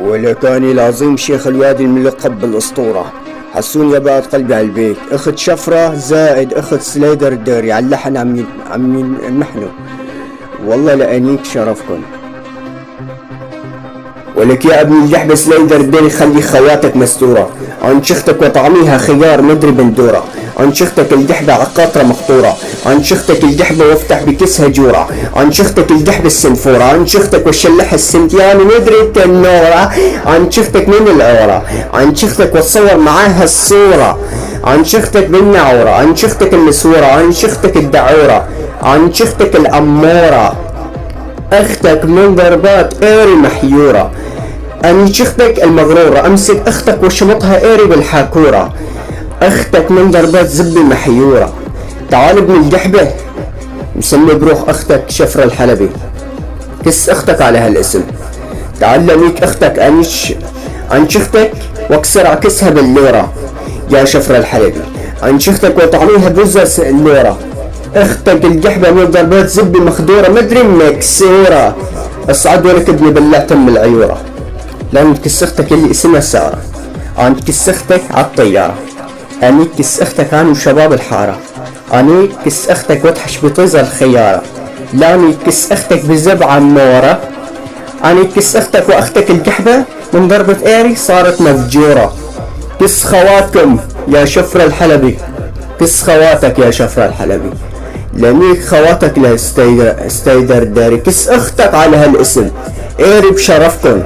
ولكاني العظيم شيخ الوادي الملقب بالأسطورة. حسون يا بعد قلبي على البيت، اخت شفرة زائد اخت سليدر الداري على اللحن عم ينمحنوا. والله لأنيك شرفكن. ولك يا ابن الجحبة سليدر الداري خلي خواتك مستورة، عن شختك وطعميها خيار مدري بندورة، عن شختك الجحبة عقاطرة مقطورة، عن شختك الجحبة وافتح بكسها جورة، عن شختك الجحبة السنفورة، عن شختك والشلح السنتيان مدري التنورة، عن شختك من العورة، عن شختك وتصور معاها الصورة، عن شختك بالنعورة، عن شختك المسورة، عن شختك الدعورة، عن شختك الأمورة، اختك من ضربات ايري محيورة، عن شختك المغرورة، امسك اختك وشمطها ايري بالحاكورة، اختك من ضربات زبي محيورة. تعال ابن الجحبة مسمي بروح اختك شفرة الحلبي، كس اختك على هالاسم. تعال لميك اختك عن شختك واكسر عكسها باللورة يا شفرة الحلبي، عن شختك وطعميها بزة اللورة، اختك الجحبة من ضربات زبي مخدورة مدري مكسورة. اصعد ولك ابني بالله تم العيورة، لان تكس اختك اللي اسمها سارة، عن تكس اختك عالطيارة، اني كس اختك عن شباب الحارة، اني كس اختك وتحش بطيزة الخيارة، لاني كس اختك بزب عمورة، اني كس اختك واختك الجحبة من ضربة ايري صارت مفجورة. كس خواتكم يا شفرة الحلبي، كس خواتك يا شفرة الحلبي، لميك خواتك لستيدر الداري، كس اختك على هالاسم ايري بشرفكم.